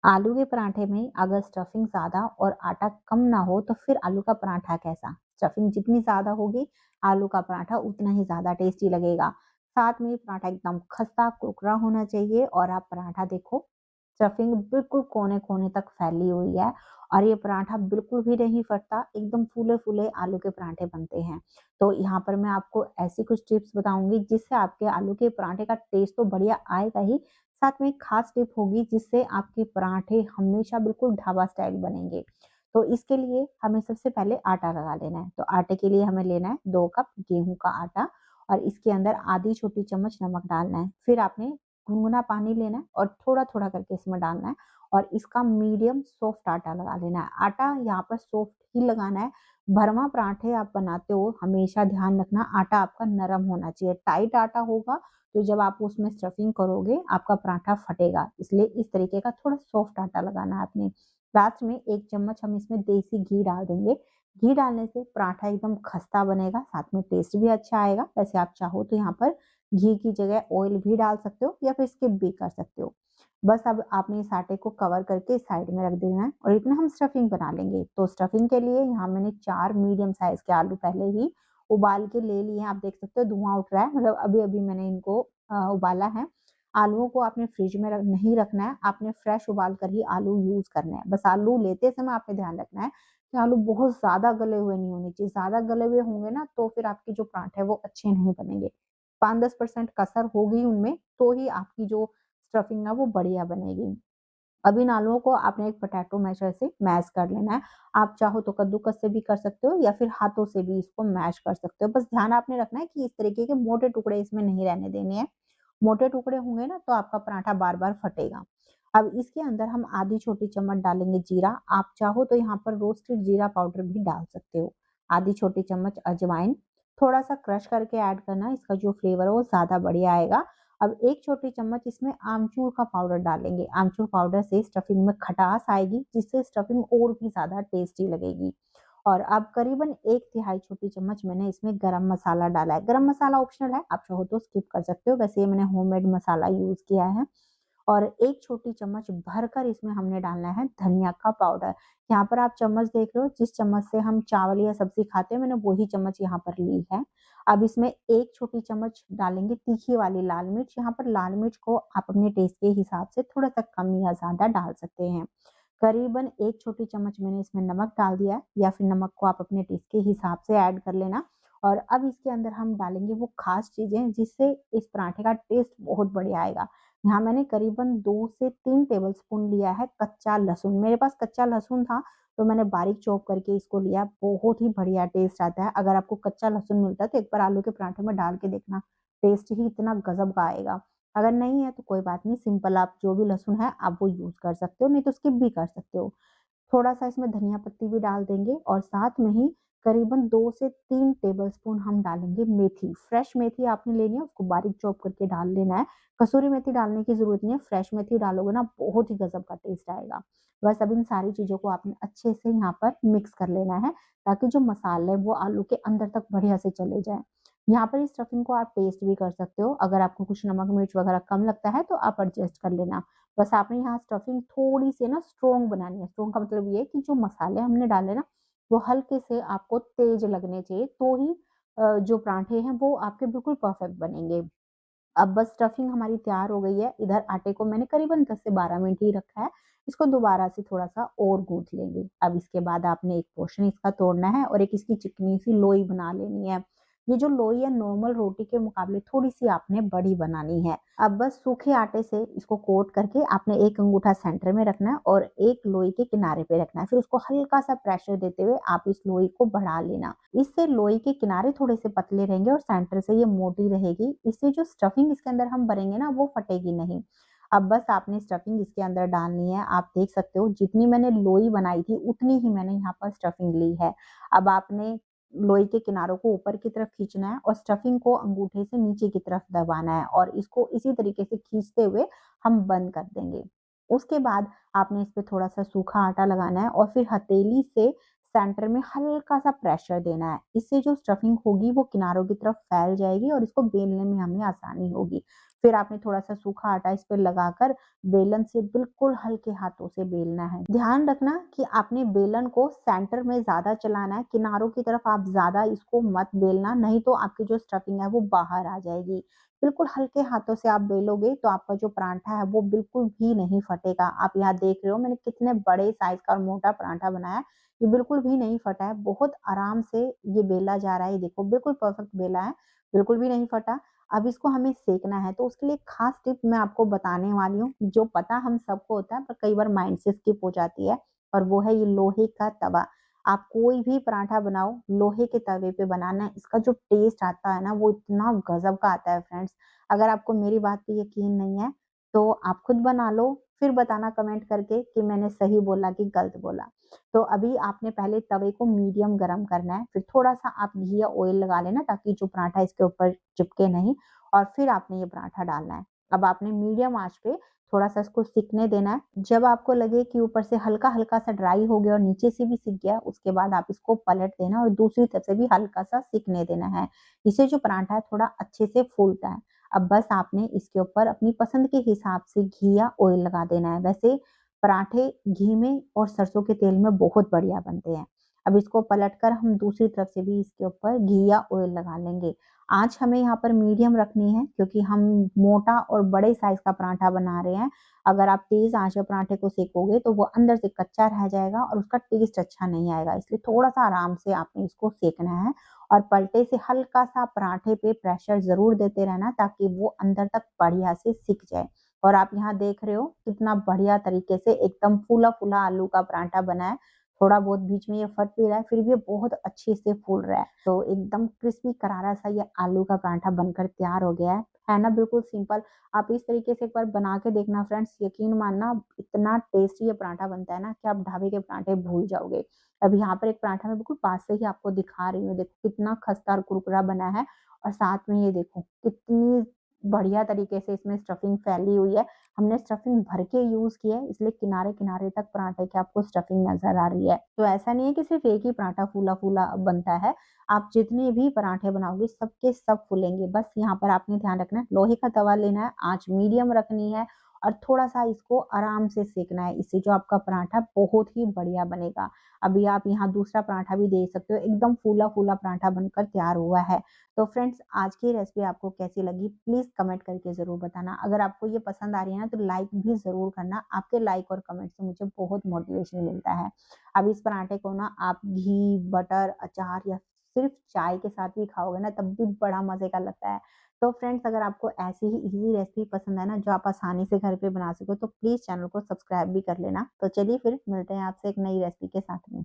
आलू के पराठे में अगर स्टफिंग ज़्यादा और आटा कम ना हो तो फिर आलू का पराठा कैसा? स्टफिंग जितनी ज़्यादा होगी, आलू का पराठा उतना ही ज़्यादा टेस्टी लगेगा। साथ में पराठा एकदम खस्ता कुरकुरा होना चाहिए और आप पराठा देखो, स्टफिंग बिल्कुल कोने-कोने तक फैली हुई है और ये पराठा बिल्कुल भी नहीं फटता, एकदम फूले-फूले आलू के पराठे बनते हैं। तो यहाँ पर मैं आपको ऐसी कुछ टिप्स बताऊँगी जिससे आपके आलू के पराठे का टेस्ट तो बढ़िया आएगा ही, साथ में एक खास टिप होगी जिससे आपके पराठे हमेशा बिल्कुल ढाबा स्टाइल बनेंगे। तो इसके लिए हमें सबसे पहले आटा लगा लेना है। तो आटे के लिए हमें लेना है 2 कप गेहूँ का आटा और इसके अंदर आधी छोटी चम्मच नमक डालना है। फिर आपने गुनगुना पानी लेना है और थोड़ा-थोड़ा करके इसमें डालना है और इसका मीडियम सॉफ्ट आटा लगा लेना है। आटा यहाँ पर सॉफ्ट ही लगाना है। भरमा पराठे आप बनाते हो, हमेशा ध्यान रखना आटा आपका नरम होना चाहिए। टाइट आटा होगा तो जब आप उसमें स्टफिंग करोगे आपका पराठा फटेगा, इसलिए इस तरीके का थोड़ा सॉफ्ट आटा लगाना है आपने। लास्ट में 1 चम्मच हम इसमें देसी घी डाल देंगे। घी डालने से पराठा एकदम खस्ता बनेगा, साथ में टेस्ट भी अच्छा आएगा। वैसे आप चाहो तो यहाँ पर घी की जगह ऑयल भी डाल सकते हो या फिर स्किप भी कर सकते हो। बस अब आपने इस आटे को कवर करके साइड में रख देना है और इतना हम स्टफिंग बना लेंगे। तो स्टफिंग के लिए यहाँ मैंने 4 मीडियम साइज़ के आलू पहले ही उबाल के ले लिए हैं। आप देख सकते हो धुआँ उठ रहा है, मतलब अभी-अभी मैंने इनको उबाला है। आलूओं को आपने फ्रिज में नहीं रखना है, आपने फ्रेश उबाल कर ही आलू यूज़ करने हैं। बस आलू लेते समय आपने ध्यान रखना है कि आलू बहुत ज़्यादा गले हुए नहीं होने चाहिए। ज़्यादा गले हुए होंगे ना तो फिर आपके जो पराठे हैं वो अच्छे नहीं बनेंगे। 5-10% कसर होगी उनमें तो ही आपकी जो स्टफिंग है वो बढ़िया बनेगी। अब इन आलूओं को आपने एक पोटैटो मैशर से मैश कर लेना है। आप चाहो तो कद्दूकस से भी कर सकते हो या फिर हाथों से भी इसको मैश कर सकते हो। बस ध्यान आपने रखना है कि इस तरीके के मोटे टुकड़े इसमें नहीं रहने देने हैं। मोटे टुकड़े होंगे ना तो आपका पराठा बार-बार फटेगा। अब इसके अंदर हम आधी छोटी चम्मच डालेंगे जीरा। आप चाहो तो यहाँ पर रोस्टेड जीरा पाउडर भी डाल सकते हो। आधी छोटी चम्मच अजवाइन, थोड़ा-सा क्रश करके ऐड करना, इसका जो फ्लेवर है वो ज़्यादा बढ़िया आएगा। अब 1 छोटी चम्मच इसमें आमचूर का पाउडर डालेंगे। आमचूर पाउडर से स्टफिंग में खटास आएगी, जिससे स्टफिंग और भी ज़्यादा टेस्टी लगेगी। और अब करीबन 1 तिहाई छोटी चम्मच मैंने इसमें गरम मसाला डाला है। गरम मसाला ऑप्शनल है, आप चाहो तो स्किप कर सकते हो। वैसे ये मैंने होममेड मसाला यूज़ किया है। और 1 छोटी चम्मच भरकर इसमें हमने डालना है धनिया का पाउडर। यहाँ पर आप चम्मच देख रहे हो, जिस चम्मच से हम चावल या सब्ज़ी खाते हैं, मैंने वही चम्मच यहाँ पर ली है। अब इसमें 1 छोटी चम्मच डालेंगे तीखी वाली लाल मिर्च। यहाँ पर लाल मिर्च को आप अपने टेस्ट के हिसाब से थोड़ा-सा कम या ज़्यादा डाल सकते हैं। करीबन 1 छोटी चम्मच मैंने इसमें नमक डाल दिया है या फिर नमक को आप अपने टेस्ट के हिसाब से ऐड कर लेना। और अब इसके अंदर हम डालेंगे वो ख़ास चीज़ें जिससे इस पराठे का टेस्ट बहुत बढ़िया आएगा। यहाँ मैंने करीबन 2 से 3 टेबलस्पून लिया है कच्चा लहसुन। मेरे पास कच्चा लहसुन था तो मैंने बारीक चॉप करके इसको लिया। बहुत ही बढ़िया टेस्ट आता है। अगर आपको कच्चा लहसुन मिलता है तो एक बार आलू के पराठे में डाल के देखना, टेस्ट ही इतना गज़ब का आएगा। अगर नहीं है तो कोई बात नहीं, सिंपल आप जो भी लहसुन है आप वो यूज़ कर सकते हो, नहीं तो स्किप भी कर सकते हो। थोड़ा-सा इसमें धनिया पत्ती भी डाल देंगे और साथ में ही करीबन 2 से 3 टेबलस्पून हम डालेंगे मेथी। फ्रेश मेथी आपने लेनी है, उसको बारीक चॉप करके डाल लेना है। कसूरी मेथी डालने की ज़रूरत नहीं है, फ्रेश मेथी डालोगे ना बहुत ही गज़ब का टेस्ट आएगा। बस अब इन सारी चीज़ों को आपने अच्छे से यहाँ पर मिक्स कर लेना है, ताकि जो मसाले हैं वो आलू के अंदर तक बढ़िया से चले जाएँ। यहाँ पर इस स्टफिंग को आप टेस्ट भी कर सकते हो, अगर आपको कुछ नमक मिर्च वगैरह कम लगता है तो आप एडजस्ट कर लेना। बस आपने यहाँ स्टफिंग थोड़ी-सी ना स्ट्रॉन्ग बनानी है। स्ट्रॉन्ग का मतलब ये है कि जो मसाले हमने डाले ना, वो हल्के से आपको तेज़ लगने चाहिए, तो ही जो पराठे हैं वो आपके बिल्कुल परफेक्ट बनेंगे। अब बस स्टफिंग हमारी तैयार हो गई है। इधर आटे को मैंने करीबन 10 से 12 मिनट ही रखा है। इसको दोबारा से थोड़ा-सा और गूँथ लेंगे। अब इसके बाद आपने एक पोर्शन इसका तोड़ना है और एक इसकी चिकनी-सी लोई बना लेनी है। ये जो लोई है नॉर्मल रोटी के मुकाबले थोड़ी-सी आपने बड़ी बनानी है। अब बस सूखे आटे से इसको कोट करके आपने एक अंगूठा सेंटर में रखना है और एक लोई के किनारे पे रखना है। फिर उसको हल्का-सा प्रेशर देते हुए आप इस लोई को बढ़ा लेना। इससे लोई के किनारे थोड़े से पतले रहेंगे और सेंटर से ये मोटी रहेगी। इससे जो स्टफिंग इसके अंदर हम भरेंगे ना वो फटेगी नहीं। अब बस आपने स्टफिंग इसके अंदर डालनी है। आप देख सकते हो जितनी मैंने लोई बनाई थी उतनी ही मैंने यहाँ पर स्टफिंग ली है। अब आपने लोई के किनारों को ऊपर की तरफ खींचना है और स्टफिंग को अंगूठे से नीचे की तरफ दबाना है और इसको इसी तरीके से खींचते हुए हम बंद कर देंगे। उसके बाद आपने इस पे थोड़ा-सा सूखा आटा लगाना है और फिर हथेली से सेंटर में हल्का-सा प्रेशर देना है। इससे जो स्टफिंग होगी वो किनारों की तरफ फैल जाएगी और इसको बेलने में हमें आसानी होगी। फिर आपने थोड़ा-सा सूखा आटा इस पे लगाकर बेलन से बिल्कुल हल्के हाथों से बेलना है। ध्यान रखना कि आपने बेलन को सेंटर में ज़्यादा चलाना है, किनारों की तरफ आप ज़्यादा इसको मत बेलना, नहीं तो आपकी जो स्टफिंग है वो बाहर आ जाएगी। बिल्कुल हल्के हाथों से आप बेलोगे तो आपका जो पराठा है वो बिल्कुल भी नहीं फटेगा। आप यहाँ देख रहे हो मैंने कितने बड़े साइज़ का और मोटा पराठा बनाया है, ये बिल्कुल भी नहीं फटा है, बहुत आराम से ये बेला जा रहा है, ये देखो बिल्कुल परफेक्ट बेला है, बिल्कुल भी नहीं फटा। अब इसको हमें सेकना है, तो उसके लिए एक खास टिप मैं आपको बताने वाली हूँ, जो पता हम सबको होता है पर कई बार माइंड से स्किप हो जाती है, और वो है ये लोहे का तवा। आप कोई भी पराठा बनाओ, लोहे के तवे पे बनाना है, इसका जो टेस्ट आता है ना वो इतना गज़ब का आता है फ्रेंड्स। अगर आपको मेरी बात पे यकीन नहीं है, तो आप खुद बना लो, फिर बताना कमेंट करके कि मैंने सही बोला कि गलत बोला। तो अभी आपने पहले तवे को मीडियम गरम करना है, फिर थोड़ा-सा आप घी या ऑयल लगा लेना ताकि जो पराठा इसके ऊपर चिपके नहीं, और फिर आपने ये पराठा डालना है। अब आपने मीडियम आँच पे थोड़ा-सा इसको सिकने देना है। जब आपको लगे कि ऊपर से हल्का-हल्का सा ड्राई हो गया और नीचे से भी सिक गया, उसके बाद आप इसको पलट देना और दूसरी तरफ से भी हल्का-सा सिकने देना है। इससे जो पराठा है थोड़ा अच्छे से फूलता है। अब बस आपने इसके ऊपर अपनी पसंद के हिसाब से घी या ऑयल लगा देना है। वैसे पराठे घी में और सरसों के तेल में बहुत बढ़िया बनते हैं। अब इसको पलटकर हम दूसरी तरफ से भी इसके ऊपर घी या ऑयल लगा लेंगे। आँच हमें यहाँ पर मीडियम रखनी है क्योंकि हम मोटा और बड़े साइज़ का पराठा बना रहे हैं। अगर आप तेज़ आँच पे पराठे को सेकोगे तो वो अंदर से कच्चा रह जाएगा और उसका टेस्ट अच्छा नहीं आएगा। इसलिए थोड़ा-सा आराम से आपने इसको सेकना है और पलटे से हल्का-सा पराठे पे प्रेशर ज़रूर देते रहना ताकि वो अंदर तक बढ़िया से सिक जाए। और आप यहाँ देख रहे हो कितना बढ़िया तरीके से एकदम फूला-फूला आलू का पराठा बना है। थोड़ा बहुत बीच में ये फट भी रहा है, फिर भी ये बहुत अच्छे से फूल रहा है। तो एकदम क्रिस्पी करारा सा ये आलू का पराठा बनकर तैयार हो गया है। है ना बिल्कुल सिंपल। आप इस तरीके से एक बार बना के देखना फ्रेंड्स, यकीन मानना इतना टेस्टी ये पराठा बनता है ना कि आप ढाबे के पराठे भूल जाओगे। अब यहाँ पर एक पराठा मैं बिल्कुल पास से ही आपको दिखा रही हूँ। देखो कितना खस्ता और कुरकुरा बना है, और साथ में ये देखो कितनी बढ़िया तरीके से इसमें स्टफिंग फैली हुई है। हमने स्टफिंग भर के यूज़ की है, इसलिए किनारे-किनारे तक पराठे के आपको स्टफिंग नज़र आ रही है। तो ऐसा नहीं है कि सिर्फ़ एक ही पराठा फूला-फूला बनता है। आप जितने भी पराठे बनाओगे सबके सब फूलेंगे। बस यहाँ पर आपने ध्यान रखना है, लोहे का तवा लेना है, आँच मीडियम रखनी है और थोड़ा-सा इसको आराम से सेकना है। इससे जो आपका पराठा बहुत ही बढ़िया बनेगा। अभी आप यहाँ दूसरा पराठा भी देख सकते हो, एकदम फूला-फूला पराठा बनकर तैयार हुआ है। तो फ्रेंड्स आज की रेसिपी आपको कैसी लगी प्लीज़ कमेंट करके ज़रूर बताना। अगर आपको ये पसंद आ रही है ना तो लाइक भी ज़रूर करना। आपके लाइक और कमेंट से मुझे बहुत मोटिवेशन मिलता है। अब इस पराठे को ना आप घी, बटर, अचार या सिर्फ़ चाय के साथ भी खाओगे ना तब भी बड़ा मज़े का लगता है। तो फ्रेंड्स अगर आपको ऐसी ही ईज़ी रेसिपी पसंद है ना जो आप आसानी से घर पे बना सको तो प्लीज़ चैनल को सब्सक्राइब भी कर लेना। तो चलिए फिर मिलते हैं आपसे एक नई रेसिपी के साथ में।